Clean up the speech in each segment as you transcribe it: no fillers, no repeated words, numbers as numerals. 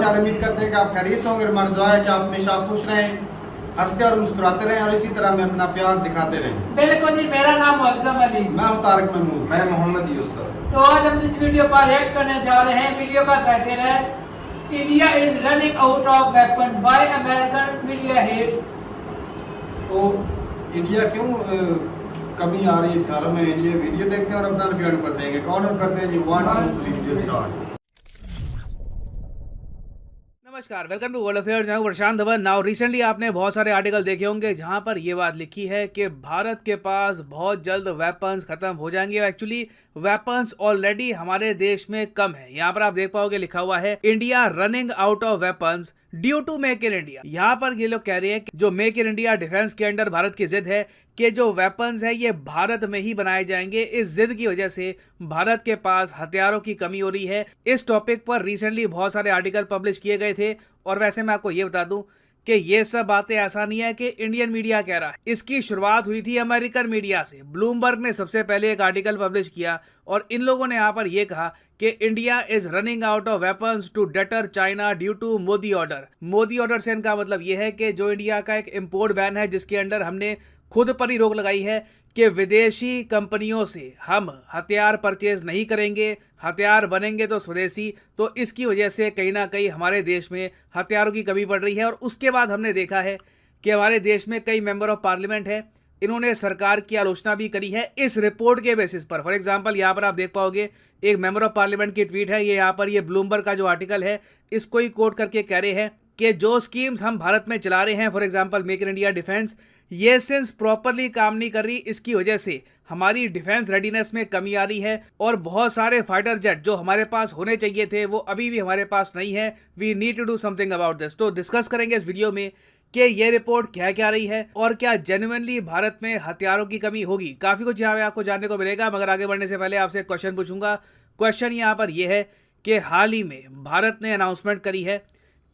हाल, उम्मीद करते हैं कि आप खैरियत से होंगे। हमारी दुआ है कि आप हमेशा खुश रहें, हंसते और मुस्कुराते रहें और इसी तरह हमें अपना प्यार दिखाते रहें। बिल्कुल जी, मेरा नाम मुअज्जम अली, मैं हूं तारिक महमूद, मैं मोहम्मद यूसुफ। तो आज हम जिस वीडियो पर रिएक्ट करने जा रहे हैं, वीडियो का टाइटल है India is running out of weapon, why American media hate. तो इंडिया क्यों कमी आ रही है हथियारों में, ये वीडियो देखते हैं और अपना रिव्यू कर देंगे। कौन करते हैं जी? Video start. नमस्कार, वेलकम टू वर्ल्ड अफेयर्स। मैं हूं प्रशांत धवन। नाउ रिसेंटली आपने बहुत सारे आर्टिकल देखे होंगे जहां पर यह बात लिखी है कि भारत के पास बहुत जल्द वेपन्स खत्म हो जाएंगे। एक्चुअली वेपन्स ऑलरेडी हमारे देश में कम है। यहाँ पर आप देख पाओगे लिखा हुआ है India running out of weapons due to make in India. यहाँ पर ये लोग कह रहे हैं कि जो मेक इन इंडिया डिफेंस के अंडर भारत की जिद है कि जो वेपन्स है ये भारत में ही बनाए जाएंगे। इस जिद की वजह से भारत के पास हथियारों की कमी हो रही है। इस टॉपिक पर रिसेंटली बहुत सारे आर्टिकल पब्लिश किए गए थे और वैसे मैं आपको ये बता दूं कि ये सब बातें ऐसा नहीं है कि इंडियन मीडिया कह रहा है। इसकी शुरुआत हुई थी अमेरिकन मीडिया से। ब्लूमबर्ग ने सबसे पहले एक आर्टिकल पब्लिश किया और इन लोगों ने यहाँ पर यह कहा कि India is running out of weapons to deter China due to Modi order. Modi order से इनका मतलब यह है कि जो इंडिया का एक इंपोर्ट बैन है जिसके अंडर हमने खुद पर ही रोक लगाई है कि विदेशी कंपनियों से हम हथियार परचेज नहीं करेंगे, हथियार बनेंगे तो स्वदेशी। तो इसकी वजह से कहीं ना कहीं हमारे देश में हथियारों की कमी पड़ रही है। और उसके बाद हमने देखा है कि हमारे देश में कई मेंबर ऑफ पार्लियामेंट है, इन्होंने सरकार की आलोचना भी करी है इस रिपोर्ट के बेसिस पर। फॉर एग्जांपल यहाँ पर आप देख पाओगे एक मेंबर ऑफ पार्लियामेंट की ट्वीट है, ये यहाँ पर ये ब्लूमबर्ग का जो आर्टिकल है इसको ही कोट करके कह रहे हैं कि जो स्कीम्स हम भारत में चला रहे हैं, for example make in India defence, ये सिंस प्रॉपरली काम नहीं कर रही। इसकी वजह से हमारी डिफेंस रेडीनेस में कमी आ रही है और बहुत सारे फाइटर जेट जो हमारे पास होने चाहिए थे वो अभी भी हमारे पास नहीं है। We need to do something about this. तो डिस्कस करेंगे इस वीडियो में कि ये रिपोर्ट क्या क्या रही है और क्या जेन्युइनली भारत में हथियारों की कमी होगी। काफी कुछ यहाँ पे आपको जानने को मिलेगा, मगर आगे बढ़ने से पहले आपसे एक क्वेश्चन पूछूंगा। क्वेश्चन यहाँ पर यह है कि हाल ही में भारत ने अनाउंसमेंट करी है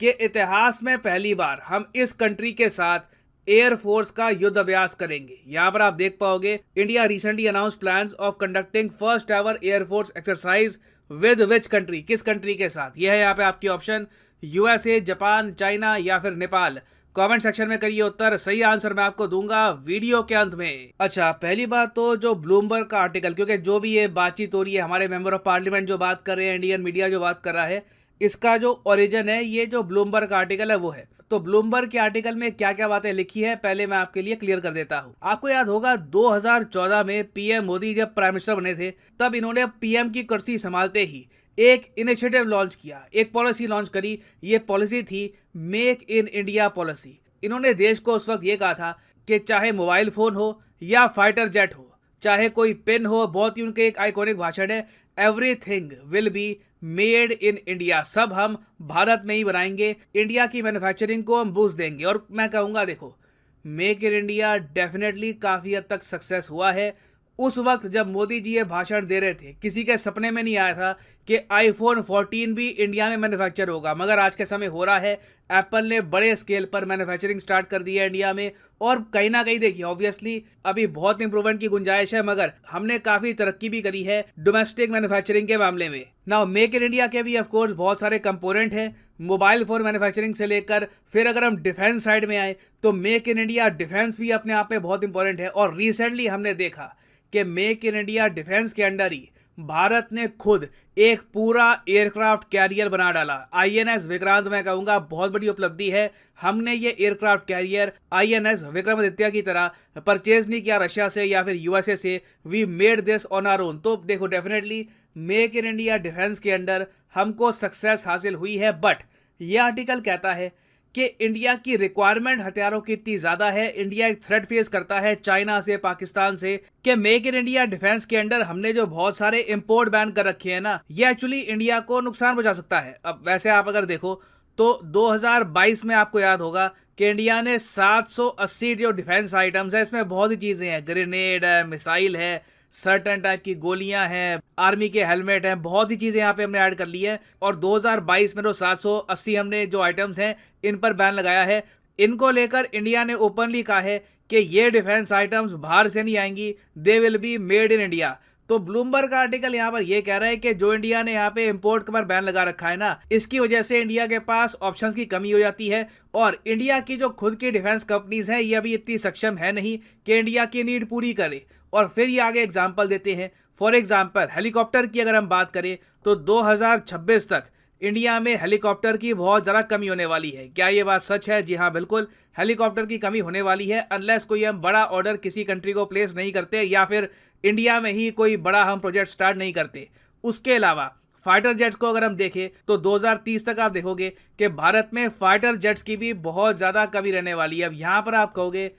कि इतिहास में पहली बार हम इस कंट्री के साथ एयरफोर्स का युद्ध अभ्यास करेंगे। यहाँ पर आप देख पाओगे India recently announce plans of conducting first ever air force exercise with which country, किस कंट्री के साथ। यह है यहाँ पे आपकी ऑप्शन, यूएसए, जापान, चाइना या फिर नेपाल। कमेंट सेक्शन में करिए उत्तर, सही आंसर मैं आपको दूंगा वीडियो के अंत में। अच्छा, पहली बात तो जो ब्लूमबर्ग का आर्टिकल, क्योंकि जो भी ये बातचीत हो रही है, हमारे मेंबर ऑफ पार्लियामेंट जो बात कर रहे हैं, इंडियन मीडिया जो बात कर रहा है, इसका जो ओरिजिन है ये जो ब्लूमबर्ग का आर्टिकल है वो है। तो ब्लूमबर्ग के आर्टिकल में क्या क्या बातें लिखी है पहले मैं आपके लिए क्लियर कर देता हूं। आपको याद होगा 2014 में पीएम मोदी जब प्राइम मिनिस्टर बने थे तब इन्होंने पीएम की कुर्सी संभालते ही एक इनिशिएटिव लॉन्च किया, एक पॉलिसी लॉन्च करी। ये पॉलिसी थी मेक इन इंडिया पॉलिसी। इन्होंने देश को उस वक्त ये कहा था कि चाहे मोबाइल फोन हो या फाइटर जेट हो, चाहे कोई पेन हो, बहुत ही उनके एक आइकॉनिक भाषण है, everything will be made in India. सब हम भारत में ही बनाएंगे, इंडिया की मैन्युफैक्चरिंग को हम बूस्ट देंगे। और मैं कहूँगा देखो, मेक इन इंडिया डेफिनेटली काफ़ी हद तक सक्सेस हुआ है। उस वक्त जब मोदी जी ये भाषण दे रहे थे किसी के सपने में नहीं आया था कि आईफोन 14 भी इंडिया में मैन्युफैक्चर होगा, मगर आज के समय हो रहा है। एप्पल ने बड़े स्केल पर मैन्युफैक्चरिंग स्टार्ट कर दी है इंडिया में और कहीं ना कहीं देखिए ऑब्वियसली अभी बहुत इंप्रूवमेंट की गुंजाइश है, मगर हमने काफ़ी तरक्की भी करी है डोमेस्टिक मैन्युफैक्चरिंग के मामले में। नाउ मेक इन इंडिया के भी ऑफकोर्स बहुत सारे कंपोनेंट हैं, मोबाइल फोन मैन्युफैक्चरिंग से लेकर फिर अगर हम डिफेंस साइड में आए तो मेक इन इंडिया डिफेंस भी अपने आप में बहुत इंपॉर्टेंट है। और रिसेंटली हमने देखा कि मेक इन इंडिया डिफेंस के अंडर ही भारत ने खुद एक पूरा एयरक्राफ्ट कैरियर बना डाला। आईएनएस विक्रांत मैं कहूँगा बहुत बड़ी उपलब्धि है। हमने ये एयरक्राफ्ट कैरियर आईएनएस विक्रमादित्य की तरह परचेज नहीं किया रशिया से या फिर यूएसए से, we made this on our own. तो देखो definitely make in India defence के अंडर हमको सक्सेस हासिल हुई है। बट ये आर्टिकल कहता है कि इंडिया की रिक्वायरमेंट हथियारों की इतनी ज्यादा है, इंडिया एक थ्रेट फेस करता है चाइना से, पाकिस्तान से, कि मेक इन इंडिया डिफेंस के अंडर हमने जो बहुत सारे इंपोर्ट बैन कर रखे हैं ना, ये एक्चुअली इंडिया को नुकसान पहुंचा सकता है। अब वैसे आप अगर देखो तो 2022 में आपको याद होगा कि इंडिया ने 780 जो डिफेंस आइटम्स है, इसमें बहुत सी चीजें हैं, ग्रेनेड है, मिसाइल है, सर्टन टाइप की गोलियां हैं, आर्मी के हेलमेट हैं, बहुत सी चीज़ें यहाँ पे हमने ऐड कर ली है। और 2022 में तो 780 हमने जो आइटम्स हैं इन पर बैन लगाया है। इनको लेकर इंडिया ने ओपनली कहा है कि ये डिफेंस आइटम्स बाहर से नहीं आएंगी, they will be made in India. तो ब्लूमबर्ग का आर्टिकल यहाँ पर ये कह रहा है कि जो इंडिया ने यहाँ पे इंपोर्ट पर बैन लगा रखा है ना, इसकी वजह से इंडिया के पास ऑप्शंस की कमी हो जाती है और इंडिया की जो खुद की डिफेंस कंपनीज हैं ये अभी इतनी सक्षम है नहीं कि इंडिया की नीड पूरी करे। और फिर ये आगे एग्जाम्पल देते हैं। फॉर एग्जाम्पल हेलीकॉप्टर की अगर हम बात करें तो 2026 तक इंडिया में हेलीकॉप्टर की बहुत ज़्यादा कमी होने वाली है। क्या ये बात सच है? जी हाँ, बिल्कुल हेलीकॉप्टर की कमी होने वाली है अनलेस कोई हम बड़ा ऑर्डर किसी कंट्री को प्लेस नहीं करते या फिर इंडिया में ही कोई बड़ा हम प्रोजेक्ट स्टार्ट नहीं करते। उसके अलावा फाइटर जेट्स को अगर हम देखें तो 2030 तक आप देखोगे कि भारत में फाइटर जेट्स की भी बहुत ज़्यादा कमी रहने वाली है। अब यहाँ पर आप कहोगे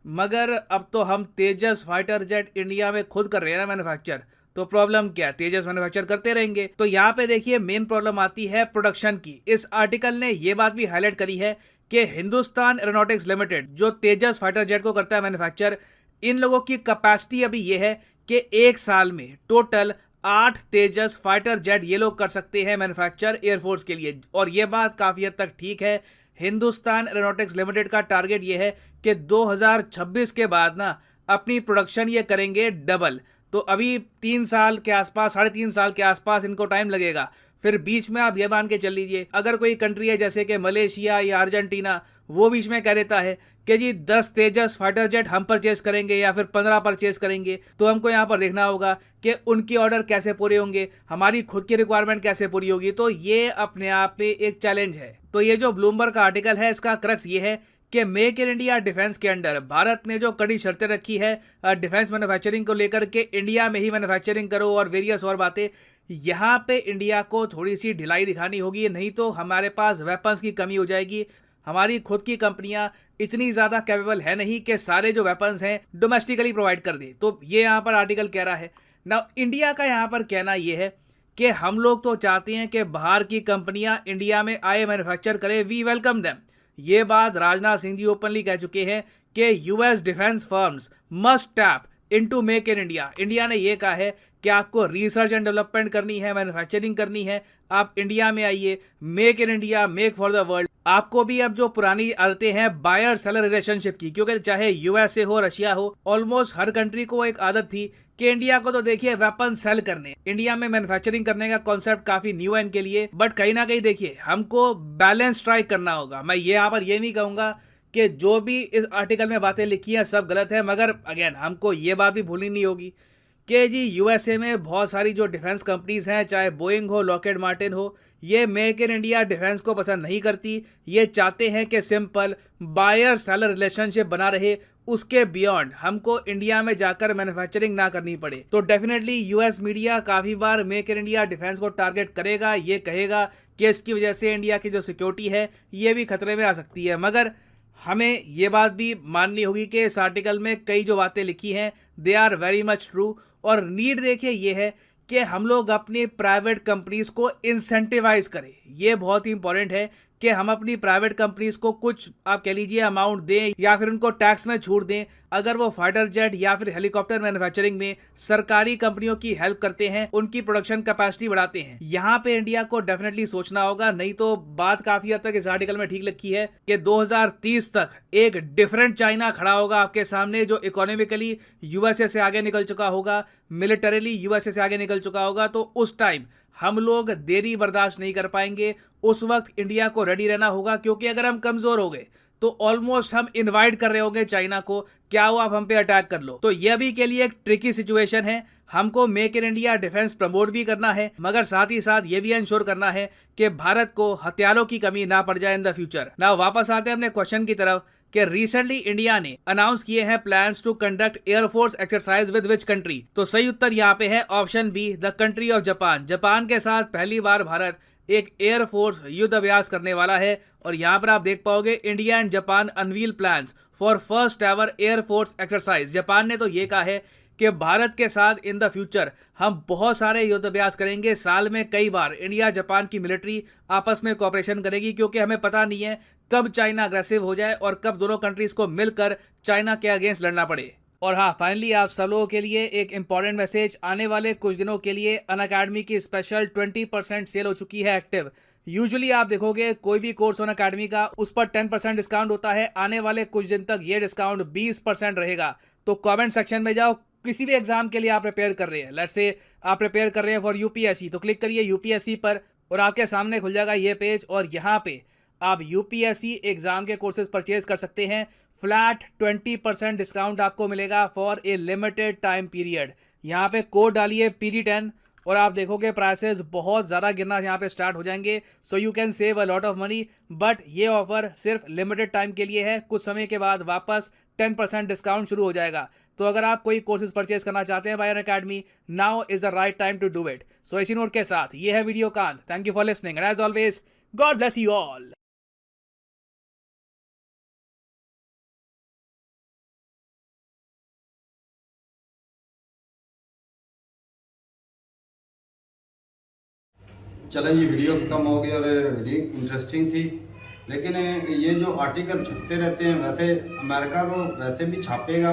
मगर अब तो हम तेजस फाइटर जेट इंडिया में खुद कर रहे हैं ना मैन्युफैक्चर, तो प्रॉब्लम क्या है? तेजस मैन्युफैक्चर करते रहेंगे। तो यहाँ पे देखिए मेन प्रॉब्लम आती है प्रोडक्शन की। इस आर्टिकल ने ये बात भी हाईलाइट करी है कि हिंदुस्तान एरोनॉटिक्स लिमिटेड जो तेजस फाइटर जेट को करता है मैन्युफैक्चर, इन लोगों की कैपेसिटी अभी ये है कि एक साल में टोटल 8 तेजस फाइटर जेट ये लोग कर सकते हैं मैन्युफैक्चर एयरफोर्स के लिए। और ये बात काफ़ी हद तक ठीक है। हिंदुस्तान एरोनॉटिक्स लिमिटेड का टारगेट ये है कि 2026 के बाद ना अपनी प्रोडक्शन ये करेंगे डबल। तो अभी 3 साल के आसपास, 3.5 साल के आसपास इनको टाइम लगेगा। फिर बीच में आप ये मान के चल लीजिए अगर कोई कंट्री है जैसे कि मलेशिया या अर्जेंटीना, वो बीच में कह देता है कि जी 10 तेजस फाइटर जेट हम परचेज करेंगे या फिर 15 परचेज करेंगे, तो हमको यहाँ पर देखना होगा कि उनकी ऑर्डर कैसे पूरे होंगे, हमारी खुद की रिक्वायरमेंट कैसे पूरी होगी। तो ये अपने आप में एक चैलेंज है। तो ये जो ब्लूमबर्ग का आर्टिकल है इसका क्रक्स ये है कि मेक इन इंडिया डिफेंस के अंडर भारत ने जो कड़ी शर्तें रखी है डिफेंस मैन्युफैक्चरिंग को लेकर के, इंडिया में ही मैन्युफैक्चरिंग करो और वेरियस और बातें, यहाँ पे इंडिया को थोड़ी सी ढिलाई दिखानी होगी, नहीं तो हमारे पास वेपन्स की कमी हो जाएगी। हमारी खुद की कंपनियां इतनी ज़्यादा कैपेबल है नहीं कि सारे जो वेपन्स हैं डोमेस्टिकली प्रोवाइड कर दे। तो ये यहाँ पर आर्टिकल कह रहा है ना, इंडिया का यहाँ पर कहना ये है कि हम लोग तो चाहते हैं कि बाहर की कंपनियां इंडिया में आए, मैन्युफैक्चर करें, वी वेलकम देम। ये बात राजनाथ सिंह जी ओपनली कह चुके हैं कि US defence firms must tap into make in India. India ने ये कहा है कि आपको रिसर्च एंड डेवलपमेंट करनी है, मैन्युफैक्चरिंग करनी है, आप इंडिया में आइए, make in India, make for the world. आपको भी अब जो पुरानी आदतें हैं बायर सेलर रिलेशनशिप की, क्योंकि चाहे यूएसए हो, रशिया हो, ऑलमोस्ट हर कंट्री को एक आदत थी कि इंडिया को तो देखिए वेपन सेल करने, इंडिया में मैन्युफैक्चरिंग करने का कॉन्सेप्ट काफी न्यू है इनके लिए। बट कहीं ना कहीं देखिए हमको बैलेंस स्ट्राइक करना होगा। मैं यहाँ पर ये नहीं कहूंगा कि जो भी इस आर्टिकल में बातें लिखी हैं सब गलत है, मगर अगेन हमको ये बात भी भूलनी नहीं होगी कि जी यूएसए में बहुत सारी जो डिफेंस कंपनीज हैं, चाहे बोइंग हो, लॉकहीड मार्टिन हो, ये मेक इन इंडिया डिफेंस को पसंद नहीं करती। ये चाहते हैं कि सिंपल बायर सेलर रिलेशनशिप बना रहे, उसके बियॉन्ड हमको इंडिया में जाकर मैन्युफैक्चरिंग ना करनी पड़े। तो डेफिनेटली यूएस मीडिया काफ़ी बार मेक इन इंडिया डिफेंस को टारगेट करेगा, ये कहेगा कि इसकी वजह से इंडिया की जो सिक्योरिटी है ये भी खतरे में आ सकती है। मगर हमें ये बात भी माननी होगी कि इस आर्टिकल में कई जो बातें लिखी हैं they are very much true. और नीड देखिए ये है कि हम लोग अपनी प्राइवेट कंपनीज को इंसेंटिवाइज करें। ये बहुत ही इंपॉर्टेंट है कि हम अपनी प्राइवेट कंपनीज को कुछ आप कह लीजिए अमाउंट दें या फिर उनको टैक्स में छूट दें अगर वो फाइटर जेट या फिर हेलीकॉप्टर मैन्युफैक्चरिंग में सरकारी कंपनियों की हेल्प करते हैं, उनकी प्रोडक्शन कैपेसिटी बढ़ाते हैं। यहाँ पे इंडिया को डेफिनेटली सोचना होगा, नहीं तो बात काफी हद तक इस आर्टिकल में ठीक लिखी है कि 2030 तक एक डिफरेंट चाइना खड़ा होगा आपके सामने, जो इकोनॉमिकली यूएसए से आगे निकल चुका होगा, मिलिटरीली यूएसए से आगे निकल चुका होगा। तो उस टाइम हम लोग देरी बर्दाश्त नहीं कर पाएंगे। उस वक्त इंडिया को रेडी रहना होगा, क्योंकि अगर हम कमजोर हो गए तो ऑलमोस्ट हम इनवाइट कर रहे होंगे चाइना को, क्या हो आप हम पे अटैक कर लो। तो ये भी के लिए एक ट्रिकी सिचुएशन है। हमको make in India defence promote भी करना है, मगर साथ ही साथ ये भी इंश्योर करना है कि भारत को हथियारों की कमी ना पड़ जाए इन द फ्यूचर। ना वापस आते हैं अपने क्वेश्चन की तरफ कि रिसेंटली इंडिया ने अनाउंस किए हैं plans to conduct air force exercise with which country. तो सही उत्तर यहाँ पे है option B, the country of Japan. Japan के साथ पहली बार भारत एक एयरफोर्स युद्ध अभ्यास करने वाला है। और यहाँ पर आप देख पाओगे India and Japan unveil plans for first ever air force exercise. Japan ने तो ये कहा है कि भारत के साथ इन द फ्यूचर हम बहुत सारे युद्ध अभ्यास करेंगे, साल में कई बार इंडिया जापान की मिलिट्री आपस में कोऑपरेशन करेगी, क्योंकि हमें पता नहीं है कब चाइना अग्रेसिव हो जाए और कब दोनों कंट्रीज को मिलकर चाइना के अगेंस्ट लड़ना पड़े। और हाँ, फाइनली आप सब लोगों के लिए एक इंपॉर्टेंट मैसेज, आने वाले कुछ दिनों के लिए अनअकैडमी की स्पेशल 20% सेल हो चुकी है एक्टिव। यूजुअली आप देखोगे कोई भी कोर्स ऑन अकेडमी का उस पर 10% डिस्काउंट होता है, आने वाले कुछ दिन तक ये डिस्काउंट 20% रहेगा। तो कमेंट सेक्शन में जाओ, किसी भी एग्जाम के लिए आप प्रिपेयर कर रहे हैं, लेट्स से आप प्रिपेयर कर रहे हैं फॉर यूपीएससी, तो क्लिक करिए यूपीएससी पर और आपके सामने खुल जाएगा ये पेज और यहाँ पे आप यूपीएससी एग्जाम के कोर्सेज परचेज कर सकते हैं। फ्लैट 20% डिस्काउंट आपको मिलेगा for a limited time period. यहाँ पे कोड डालिए PD10 और आप देखोगे प्राइसेस बहुत ज़्यादा गिरना यहाँ पे स्टार्ट हो जाएंगे। So you can save a lot of money, but ये ऑफर सिर्फ लिमिटेड टाइम के लिए है। कुछ समय के बाद वापस 10% डिस्काउंट शुरू हो जाएगा। तो अगर आप कोई कोर्सेज परचेज करना चाहते हैं buy Unacademy, now is the right time to do it. So इसी नोट के साथ ये है वीडियो कांत। Thank you for listening and as always God bless you all. चलें, ये वीडियो खत्म हो गई और वीडियो इंटरेस्टिंग थी, लेकिन ये जो आर्टिकल छपते रहते हैं, वैसे अमेरिका तो वैसे भी छापेगा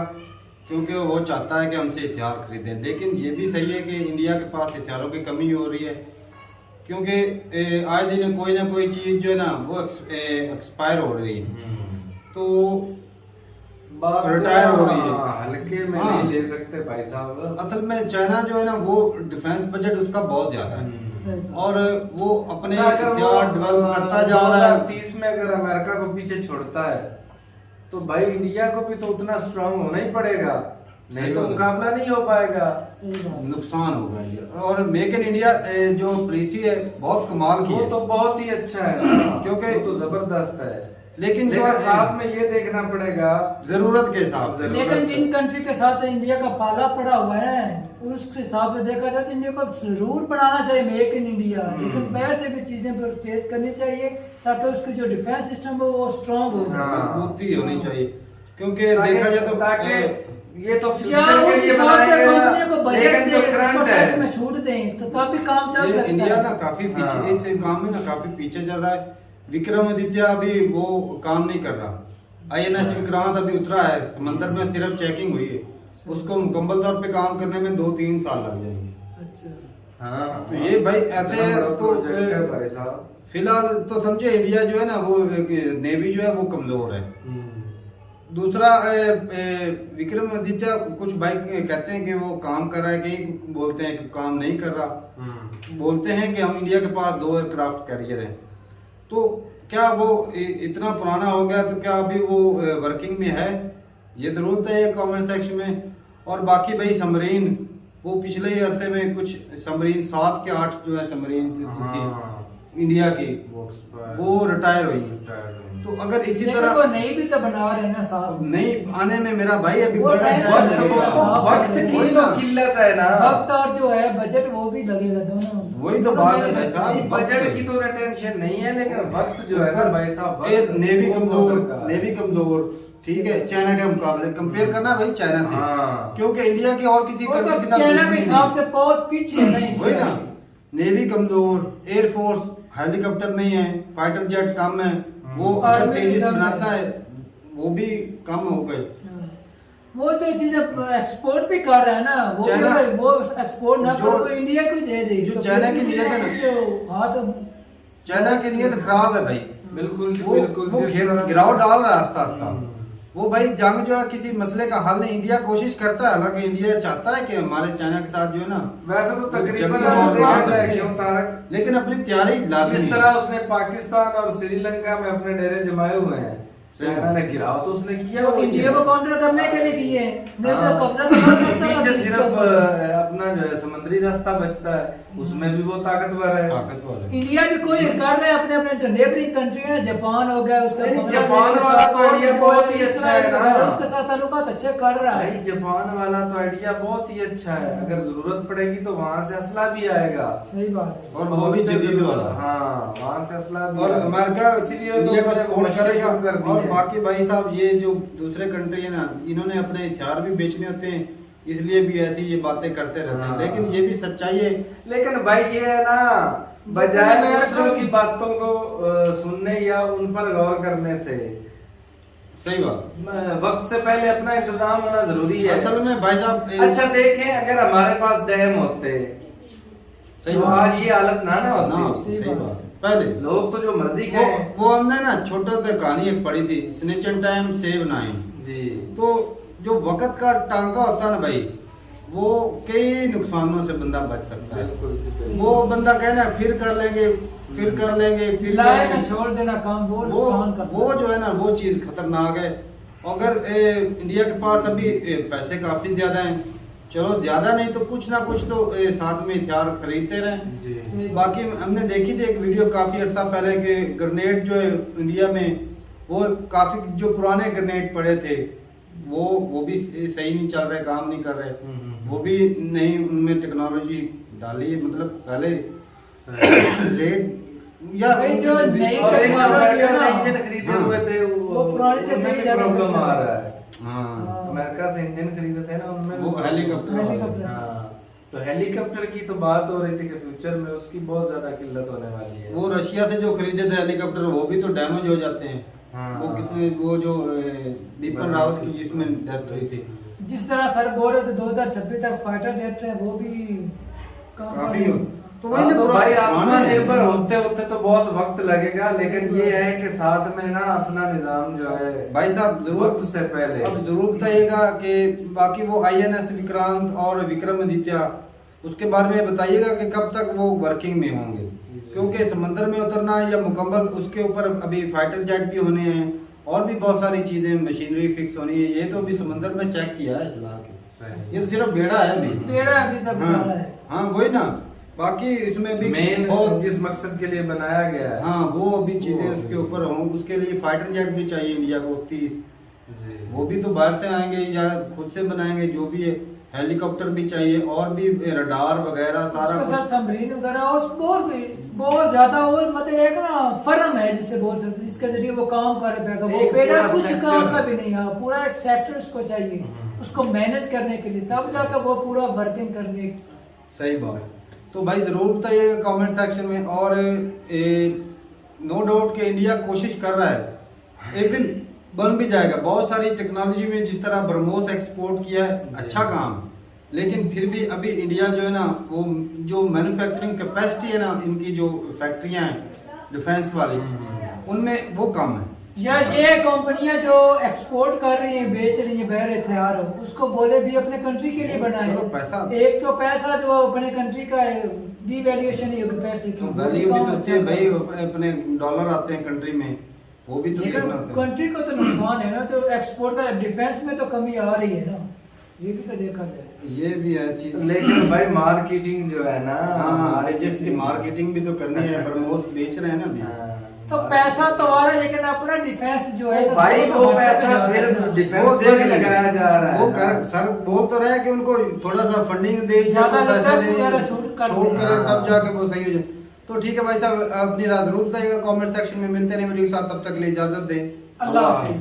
क्योंकि वो चाहता है कि हमसे हथियार खरीदें। लेकिन ये भी सही है कि इंडिया के पास हथियारों की कमी हो रही है, क्योंकि आए दिन कोई ना कोई चीज़ जो है ना वो एक्सपायर हो रही है, तो रिटायर हो रही है। हल्के में नहीं ले सकते भाई साहब। असल में चाइना जो है ना वो डिफेंस बजट उसका बहुत ज़्यादा है और वो अपने हथियार डेवलप करता जा रहा है। 30 में अगर अमेरिका को पीछे छोड़ता है तो भाई इंडिया को भी तो उतना स्ट्रांग होना ही पड़ेगा, नहीं तो मुकाबला नहीं हो पाएगा, नुकसान होगा ये। और मेक इन इंडिया जो पॉलिसी है बहुत कमाल की है, वो तो बहुत ही अच्छा है क्योंकि तो जबरदस्त है। लेकिन जो साथ में ये देखना पड़ेगा जरूरत के हिसाब से। लेकिन जिन कंट्री के साथ इंडिया का पाला पड़ा हुआ है उस हिसाब से देखा जाए तो इंडिया को जरूर बनाना चाहिए मेक इन इंडिया, लेकिन बाहर से भी चीजें परचेज करनी चाहिए ताकि उसकी जो डिफेंस सिस्टम है वो स्ट्रांग हो जाए, मजबूती होनी चाहिए। क्योंकि देखा जाए तो ताकि ये तो फ्यूचर के लिए कंपनी को बजट दे, उसको टैक्स में छूट दें तो तब भी काम चल सकता है। इंडिया ना काफी पीछे इस काम में ना काफी पीछे चल रहा है। विक्रमादित्य अभी वो काम नहीं कर रहा। INS विक्रांत अभी उतरा है, समंदर में सिर्फ चेकिंग हुई है, उसको मुकम्मल तौर पे काम करने में 2-3 साल लग जाएंगे। अच्छा हाँ, तो ये भाई ऐसे है तो भाई साहब फिलहाल तो समझे इंडिया जो है ना वो नेवी जो है वो कमजोर है। दूसरा विक्रमादित्य कुछ भाई कहते हैं कि वो काम कर रहा है, कहीं बोलते हैं कि काम नहीं कर रहा। बोलते हैं कि हम इंडिया के पास 2 एयरक्राफ्ट कैरियर हैं, तो क्या वो इतना पुराना हो गया तो क्या अभी वो वर्किंग में है, ये जरूर है कमेंट सेक्शन में। और बाकी भाई सबमरीन वो पिछले ही अरसे में कुछ सबमरीन 7 के 8 जो है सबमरीन थी इंडिया की वो रिटायर हुई। तो अगर इसी तरह वो नहीं भी तो बना रहे ना साथ नहीं आने में मेरा भाई अभी बड़ा वक्त की तो किल्लत है ना, वक्त और जो है बजट वो भी लगेगा दोनों। वही तो बात है भाई साहब, बजट की तो टेंशन नहीं है, लेकिन वक्त जो है ना भाई साहब, नेवी कमजोर ठीक है चाइना के मुकाबले कंपेयर करना भाई चाइना से, क्योंकि इंडिया की और किसी कंट्री के साथ चाइना के हिसाब से बहुत पीछे नहीं। वही ना, नेवी कमजोर, एयरफोर्स हेलीकॉप्टर नहीं है, फाइटर जेट कम है, वो अगर तेजी से बनाता है वो भी कम हो गए। वो तो चीजें एक्सपोर्ट भी कर रहा है ना, वो एक्सपोर्ट ना करो तो इंडिया को दे दे। जो चाइना की नीयत है ना, हाँ तो चाइना की नीयत खराब है भाई, बिल्कुल वो गिरावट डाल रहा है आस्ता आस्ता। वो भाई जंग जो है किसी मसले का हल नहीं, इंडिया कोशिश करता है, हालांकि इंडिया चाहता है कि हमारे चाइना के साथ जो है ना वैसे तो तकरीबन क्यों तारक, लेकिन अपनी तैयारी लाजमी जिस तरह उसने पाकिस्तान और श्रीलंका में अपने डेरे जमाए हुए हैं, चाइना ने गिराव तो उसने किया, वो इंडिया को काउंटर करने के लिए किए, नहीं तो कब्जा तो कर सकता था। पीछे सिर्फ अपना जो है समुद्री रास्ता बचता है, उसमें भी वो ताकतवर है। इंडिया भी कोई कर रहे हैं अपने अपने जो नेबरिंग कंट्री है, जापान हो गया, उसका जापान वाला तो आइडिया बहुत ही अच्छा है ना, उसके साथ ताल्लुकात अच्छे कर रहा है। जापान वाला तो आइडिया बहुत ही अच्छा है, अगर जरूरत पड़ेगी तो वहाँ से असला भी आएगा। सही बात है, और वो भी जदीद वाला, हाँ वहाँ से असला भी, और अमेरिका इसीलिए इंडिया को सपोर्ट करेगा। कर और बाकी भाई साहब ये जो दूसरे कंट्री है ना, इन्होंने अपने हथियार भी बेचने होते हैं, इसलिए भी ऐसी ये बातें करते रहते हैं, लेकिन ये भी सच्चाई है। लेकिन भाई ये है ना, बजाय दूसरों की बातों को सुनने या उन पर गौर करने से, सही बात, वक्त से पहले अपना इंतजाम होना जरूरी है। असल में भाई साहब अच्छा देखें, अगर हमारे पास डैम होते सही तो आज ये हालत ना होती। सही बात है। पहले लोग तो जो मर्जी कहें, वो हमने ना छोटा सा कहानी एक पढ़ी थी, स्नेच एंड टाइम सेव 9 जी। तो जो वक्त का टांका होता है ना भाई, वो कई नुकसानों से बंदा बच सकता है। बिल्कुल वो बंदा कहना फिर कर लेंगे फिर लाए में करेंगे। छोड़ देना काम वो नुकसान करता वो है। जो है ना वो चीज खतरनाक है। अगर इंडिया के पास अभी पैसे काफी ज्यादा हैं, चलो ज्यादा नहीं तो कुछ ना कुछ तो साथ में हथियार खरीदते रहें। जी। बाकी हमने देखी थी एक वीडियो काफी अर्सा पहले के ग्रेनेड जो है इंडिया में वो काफी जो पुराने ग्रेनेड पड़े थे वो भी सही नहीं चल रहे, काम नहीं कर रहे। वो भी नहीं उनमें टेक्नोलॉजी डाली, मतलब पहले रेट या भाई जो नई और एक अमेरिका से टेक्नोलॉजी इंजन खरीदे हाँ। हुए थे वो पुराने से उनमें कई भी ज्यादा प्रॉब्लम आ बेहतर रहा है। हाँ अमेरिका से इंजन खरीदे थे ना उनमें वो हेलीकॉप्टर हाँ, तो हेलीकॉप्टर की तो बात हो रही थी कि फ्यूचर में उसकी बहुत ज्यादा किल्लत होने वाली है। वो रशिया से जो खरीदे थे हेलीकॉप्टर वो भी तो डैमेज हो जाते हैं। हाँ। वो कितने वो जो बिपिन रावत की जिसमें डेथ हुई थी जिस तरह सर बोल रहे थे 2026 तक फाइटर जेट है वो भी काफी हो। तो हाँ, वही तो ना भाई पुराने आत्मनिर्भर हैं। होते होते तो बहुत वक्त लगेगा, लेकिन ये है कि साथ में ना अपना निजाम जो है भाई साहब वक्त से पहले अब जरूर बताइएगा कि बाकी वो आईएनएस विक्रांत और विक्रमादित्य उसके बारे में बताइएगा कि कब तक वो वर्किंग में होंगे, क्योंकि समंदर में उतरना या मुकम्मल उसके ऊपर अभी फाइटर जेट भी होने हैं और भी बहुत सारी चीजें मशीनरी फिक्स होनी है। ये तो अभी समंदर में चेक किया है चला के, ये तो सिर्फ बेड़ा है अभी। पेड़ा अभी तक हाँ, डाला है। हाँ वही ना, बाकी इसमें भी मेन बहुत जिस मकसद के लिए बनाया गया है हाँ वो भी चीजें वो उसके भी। ऊपर हों। उसके लिए फाइटर जेट भी चाहिए इंडिया को 30, जी। वो भी तो बाहर से आएंगे या खुद से बनाएंगे जो भी है। हेलीकॉप्टर भी चाहिए और भी रडार वगैरह सारा उसके साथ कुछ। सबमरीन वगैरह और भी बहुत ज्यादा और मतलब एक ना फर्म है जिससे बोल सकते हैं, जिसके जरिए वो काम कर पाएगा। वो एक पेड़ा पूरा कुछ sector काम का है। भी नहीं है, पूरा एक सेक्टर उसको चाहिए उसको मैनेज करने के लिए, तब जाकर वो पूरा वर्किंग करने। सही बात। तो भाई जरूर बताइए कमेंट सेक्शन में। और नो डाउट कि इंडिया कोशिश कर रहा है, एक दिन बन भी जाएगा। बहुत सारी टेक्नोलॉजी में जिस तरह ब्रह्मोस एक्सपोर्ट किया है, अच्छा काम, लेकिन फिर भी अभी इंडिया जो है ना वो जो मैन्युफैक्चरिंग कैपेसिटी है ना इनकी जो फैक्ट्रियां हैं डिफेंस वाली उनमें वो कम है। या ये कंपनियां जो एक्सपोर्ट कर रही हैं बेच रही हैं बहरे हथियार उसको बोले भी अपने कंट्री के लिए बनाए। चलो पैसा एक तो पैसा जो अपने कंट्री का डिवैल्यूएशन ही होगी पैसे की, तो वैल्यू भी तो अच्छी है भाई। अपने डॉलर आते हैं कंट्री में, वो भी तो लेकिन देखना होता है। कंट्री को तो नुकसान है ना, तो एक्सपोर्ट का डिफेंस में तो कमी आ रही है ना, ये भी तो देखा जाए। ये भी है चीज। लेकिन भाई मार्केटिंग जो है ना हाँ जिसकी मार्केटिंग भी तो करनी है, ब्रह्मोस बेच रहे हैं ना अभी। हाँ, तो पैसा तो आ रहा है लेकिन अपना डिफेंस जो है वो भाई तो वो हटके पैसा जा फिर रहा है ना। डिफेंस वो में देख भी लेंगे। लगाया जा रहा है वो ना। कर सर बोल तो रहे हैं कि उनको थोड़ा सा फंडिंग दे या ज्यादा तो पैसा टैक्स दे, वगैरह छूट कर छूट दें। करें हाँ। तब जाके वो सही हो जाए। तो ठीक है भाई साहब, अपनी रात जरूर बताइएगा कमेंट सेक्शन में। मिलते हैं वीडियो के साथ, तब तक के लिए इजाजत दें। अल्लाह हाफिज।